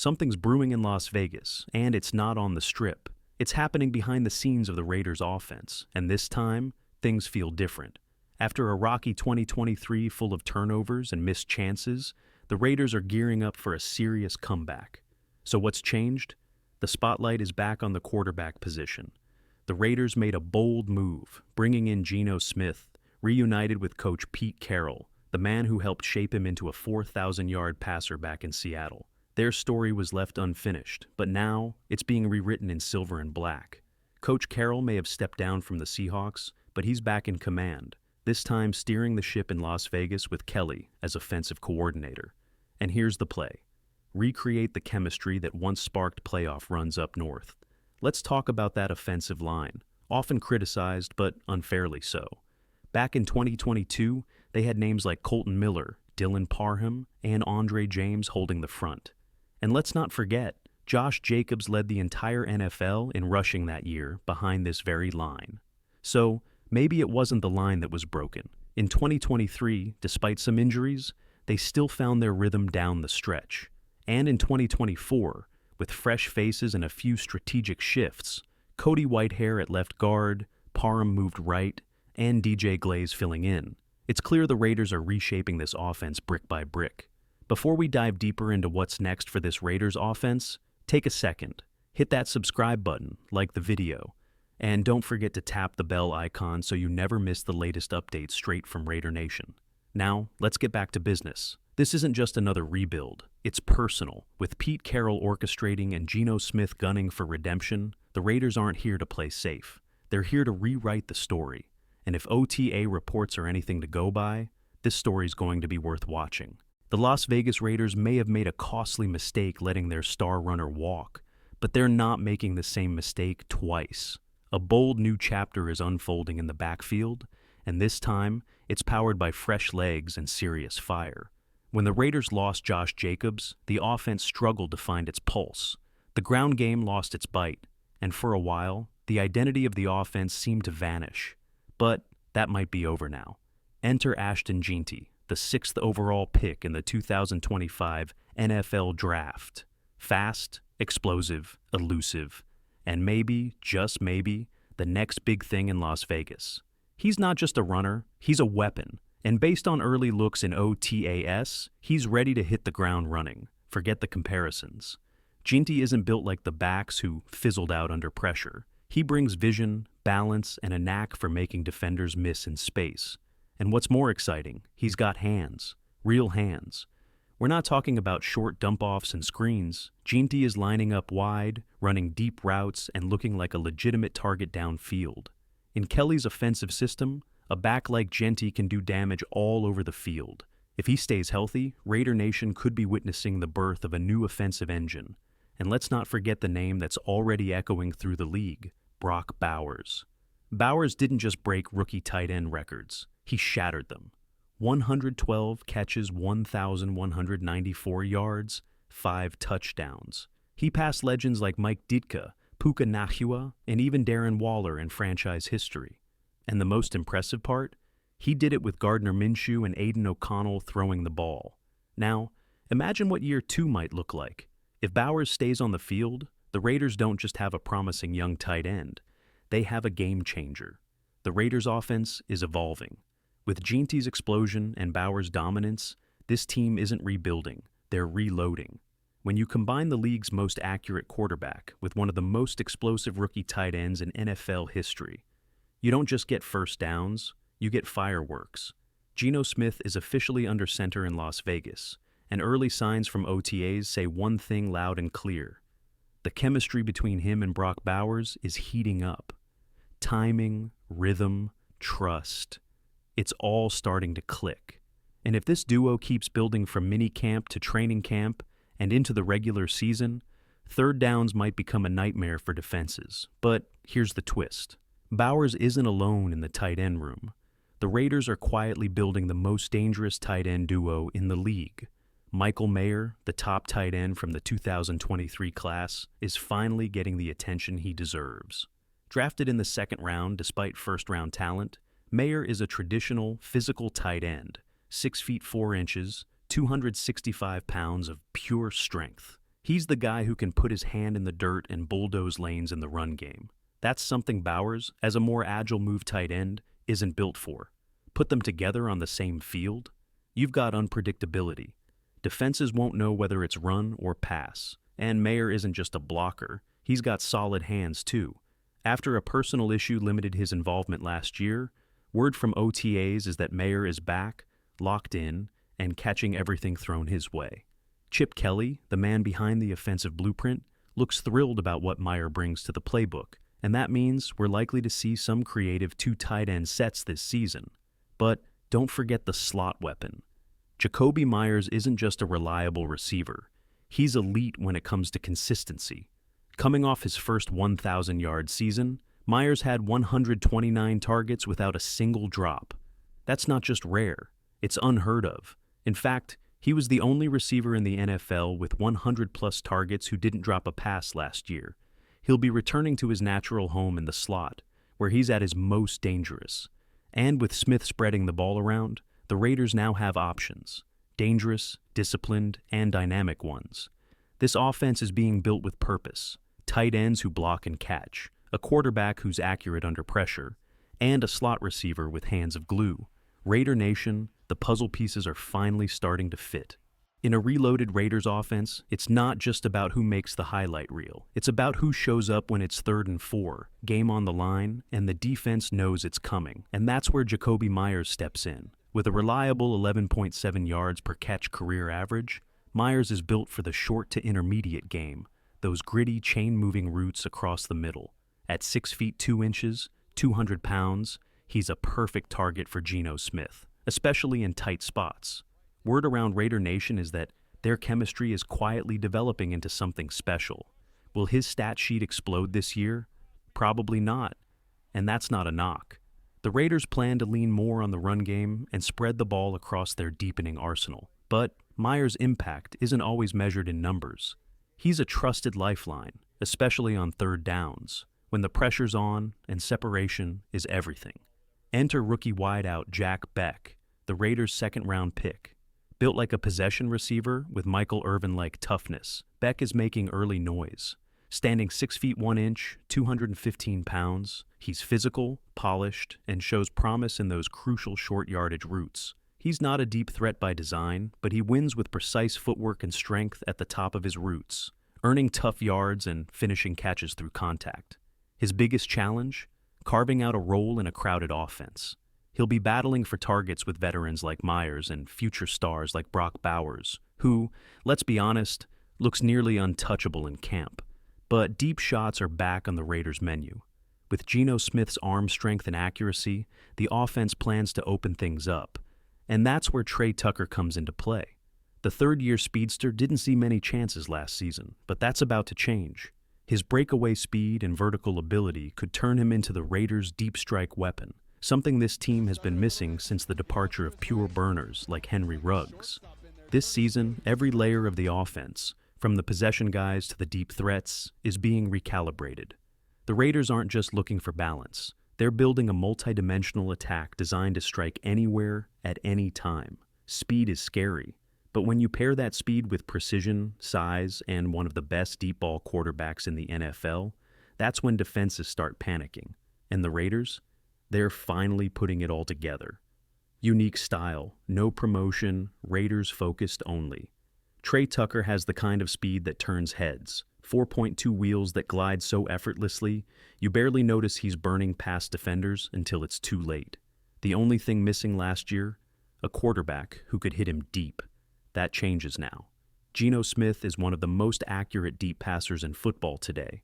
Something's brewing in Las Vegas, and it's not on the strip. It's happening behind the scenes of the Raiders' offense, and this time, things feel different. After a rocky 2023 full of turnovers and missed chances, the Raiders are gearing up for a serious comeback. So what's changed? The spotlight is back on the quarterback position. The Raiders made a bold move, bringing in Geno Smith, reunited with coach Pete Carroll, the man who helped shape him into a 4,000-yard passer back in Seattle. Their story was left unfinished, but now it's being rewritten in silver and black. Coach Carroll may have stepped down from the Seahawks, but he's back in command, this time steering the ship in Las Vegas with Kelly as offensive coordinator. And here's the play. Recreate the chemistry that once sparked playoff runs up north. Let's talk about that offensive line, often criticized but unfairly so. Back in 2022, they had names like Colton Miller, Dylan Parham, and Andre James holding the front. And let's not forget, Josh Jacobs led the entire NFL in rushing that year behind this very line. So, maybe it wasn't the line that was broken. In 2023, despite some injuries, they still found their rhythm down the stretch. And in 2024, with fresh faces and a few strategic shifts, Cody Whitehair at left guard, Parham moved right, and DJ Glaze filling in, it's clear the Raiders are reshaping this offense brick by brick. Before we dive deeper into what's next for this Raiders offense, take a second, hit that subscribe button, like the video, and don't forget to tap the bell icon so you never miss the latest updates straight from Raider Nation. Now, let's get back to business. This isn't just another rebuild, it's personal. With Pete Carroll orchestrating and Geno Smith gunning for redemption, the Raiders aren't here to play safe. They're here to rewrite the story. And if OTA reports are anything to go by, this story's going to be worth watching. The Las Vegas Raiders may have made a costly mistake letting their star runner walk, but they're not making the same mistake twice. A bold new chapter is unfolding in the backfield, and this time, it's powered by fresh legs and serious fire. When the Raiders lost Josh Jacobs, the offense struggled to find its pulse. The ground game lost its bite, and for a while, the identity of the offense seemed to vanish. But that might be over now. Enter Ashton Jeanty, the 6th overall pick in the 2025 NFL Draft. Fast, explosive, elusive, and maybe, just maybe, the next big thing in Las Vegas. He's not just a runner, he's a weapon. And based on early looks in OTAs, he's ready to hit the ground running. Forget the comparisons. Jeanty isn't built like the backs who fizzled out under pressure. He brings vision, balance, and a knack for making defenders miss in space. And what's more exciting, he's got hands. Real hands. We're not talking about short dump-offs and screens. Jeanty is lining up wide, running deep routes, and looking like a legitimate target downfield. In Kelly's offensive system, a back like Jeanty can do damage all over the field. If he stays healthy, Raider Nation could be witnessing the birth of a new offensive engine. And let's not forget the name that's already echoing through the league, Brock Bowers. Bowers didn't just break rookie tight end records, he shattered them. 112 catches, 1,194 yards, 5 touchdowns. He passed legends like Mike Ditka, Puka Nacua, and even Darren Waller in franchise history. And the most impressive part? He did it with Gardner Minshew and Aiden O'Connell throwing the ball. Now, imagine what year 2 might look like. If Bowers stays on the field, the Raiders don't just have a promising young tight end. They have a game changer. The Raiders' offense is evolving. With Jeanty's explosion and Bowers' dominance, this team isn't rebuilding, they're reloading. When you combine the league's most accurate quarterback with one of the most explosive rookie tight ends in NFL history, you don't just get first downs, you get fireworks. Geno Smith is officially under center in Las Vegas, and early signs from OTAs say one thing loud and clear. The chemistry between him and Brock Bowers is heating up. Timing, rhythm, trust. It's all starting to click. And if this duo keeps building from mini-camp to training camp and into the regular season, third downs might become a nightmare for defenses. But here's the twist. Bowers isn't alone in the tight end room. The Raiders are quietly building the most dangerous tight end duo in the league. Michael Mayer, the top tight end from the 2023 class, is finally getting the attention he deserves. Drafted in the second round despite first-round talent, Mayer is a traditional, physical tight end, 6 feet 4 inches, 265 pounds of pure strength. He's the guy who can put his hand in the dirt and bulldoze lanes in the run game. That's something Bowers, as a more agile move tight end, isn't built for. Put them together on the same field, you've got unpredictability. Defenses won't know whether it's run or pass. And Mayer isn't just a blocker, he's got solid hands too. After a personal issue limited his involvement last year, word from OTAs is that Mayer is back, locked in, and catching everything thrown his way. Chip Kelly, the man behind the offensive blueprint, looks thrilled about what Mayer brings to the playbook, and that means we're likely to see some creative two tight end sets this season. But don't forget the slot weapon. Jakobi Meyers isn't just a reliable receiver. He's elite when it comes to consistency. Coming off his first 1,000-yard season, Meyers had 129 targets without a single drop. That's not just rare, it's unheard of. In fact, he was the only receiver in the NFL with 100-plus targets who didn't drop a pass last year. He'll be returning to his natural home in the slot, where he's at his most dangerous. And with Smith spreading the ball around, the Raiders now have options. Dangerous, disciplined, and dynamic ones. This offense is being built with purpose. Tight ends who block and catch, a quarterback who's accurate under pressure, and a slot receiver with hands of glue. Raider Nation, the puzzle pieces are finally starting to fit. In a reloaded Raiders offense, it's not just about who makes the highlight reel. It's about who shows up when it's 3rd and 4, game on the line, and the defense knows it's coming. And that's where Jakobi Meyers steps in. With a reliable 11.7 yards per catch career average, Meyers is built for the short to intermediate game, those gritty chain-moving routes across the middle. At 6 feet 2 inches, 200 pounds, he's a perfect target for Geno Smith, especially in tight spots. Word around Raider Nation is that their chemistry is quietly developing into something special. Will his stat sheet explode this year? Probably not. And that's not a knock. The Raiders plan to lean more on the run game and spread the ball across their deepening arsenal. But Meyers' impact isn't always measured in numbers. He's a trusted lifeline, especially on 3rd downs, when the pressure's on and separation is everything. Enter rookie wideout Jack Beck, the Raiders' 2nd-round pick. Built like a possession receiver with Michael Irvin-like toughness, Beck is making early noise. Standing 6 feet 1 inch, 215 pounds, he's physical, polished, and shows promise in those crucial short yardage routes. He's not a deep threat by design, but he wins with precise footwork and strength at the top of his routes, earning tough yards and finishing catches through contact. His biggest challenge? Carving out a role in a crowded offense. He'll be battling for targets with veterans like Meyers and future stars like Brock Bowers, who, let's be honest, looks nearly untouchable in camp. But deep shots are back on the Raiders' menu. With Geno Smith's arm strength and accuracy, the offense plans to open things up. And that's where Trey Tucker comes into play. The 3rd-year speedster didn't see many chances last season, but that's about to change. His breakaway speed and vertical ability could turn him into the Raiders' deep strike weapon, something this team has been missing since the departure of pure burners like Henry Ruggs. This season, every layer of the offense, from the possession guys to the deep threats, is being recalibrated. The Raiders aren't just looking for balance. They're building a multi-dimensional attack designed to strike anywhere, at any time. Speed is scary, but when you pair that speed with precision, size, and one of the best deep ball quarterbacks in the NFL, that's when defenses start panicking. And the Raiders? They're finally putting it all together. Unique style, no promotion, Raiders focused only. Trey Tucker has the kind of speed that turns heads, 4.2 wheels that glide so effortlessly, you barely notice he's burning past defenders until it's too late. The only thing missing last year? A quarterback who could hit him deep. That changes now. Geno Smith is one of the most accurate deep passers in football today,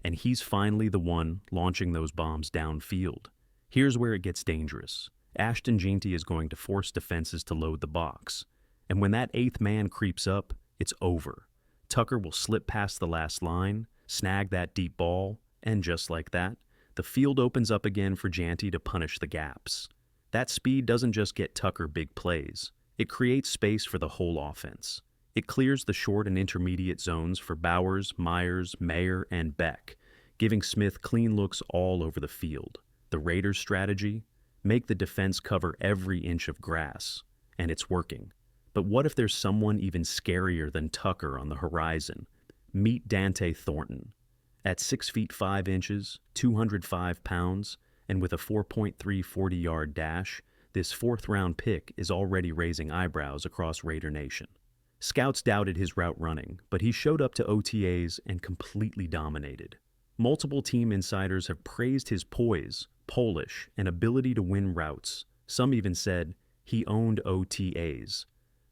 and he's finally the one launching those bombs downfield. Here's where it gets dangerous. Ashton Jeanty is going to force defenses to load the box. And when that 8th man creeps up, it's over. Tucker will slip past the last line, snag that deep ball, and just like that, the field opens up again for Jeanty to punish the gaps. That speed doesn't just get Tucker big plays. It creates space for the whole offense. It clears the short and intermediate zones for Bowers, Meyers, Mayer, and Beck, giving Smith clean looks all over the field. The Raiders' strategy? Make the defense cover every inch of grass. And it's working. But what if there's someone even scarier than Tucker on the horizon? Meet Dante Thornton. At 6 feet 5 inches, 205 pounds, and with a 4.3 40-yard dash, this fourth-round pick is already raising eyebrows across Raider Nation. Scouts doubted his route running, but he showed up to OTAs and completely dominated. Multiple team insiders have praised his poise, polish, and ability to win routes. Some even said he owned OTAs.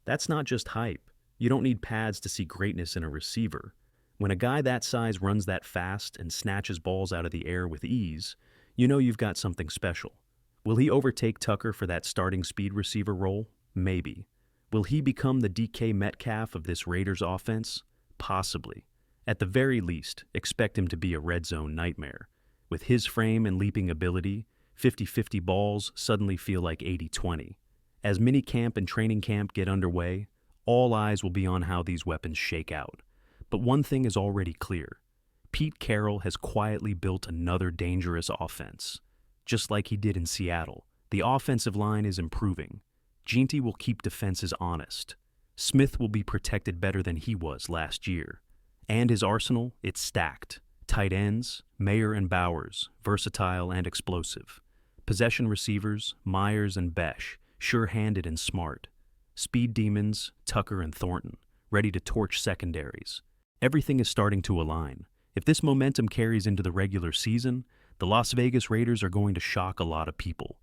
That's not just hype. You don't need pads to see greatness in a receiver. When a guy that size runs that fast and snatches balls out of the air with ease, you know you've got something special. Will he overtake Tucker for that starting speed receiver role? Maybe. Will he become the DK Metcalf of this Raiders offense? Possibly. At the very least, expect him to be a red zone nightmare. With his frame and leaping ability, 50-50 balls suddenly feel like 80-20. As minicamp and training camp get underway, all eyes will be on how these weapons shake out. But one thing is already clear. Pete Carroll has quietly built another dangerous offense. Just like he did in Seattle, the offensive line is improving. Jeanty will keep defenses honest. Smith will be protected better than he was last year. And his arsenal, it's stacked. Tight ends, Mayer and Bowers, versatile and explosive. Possession receivers, Myers and Besh, sure-handed and smart. Speed demons, Tucker and Thornton, ready to torch secondaries. Everything is starting to align. If this momentum carries into the regular season, the Las Vegas Raiders are going to shock a lot of people.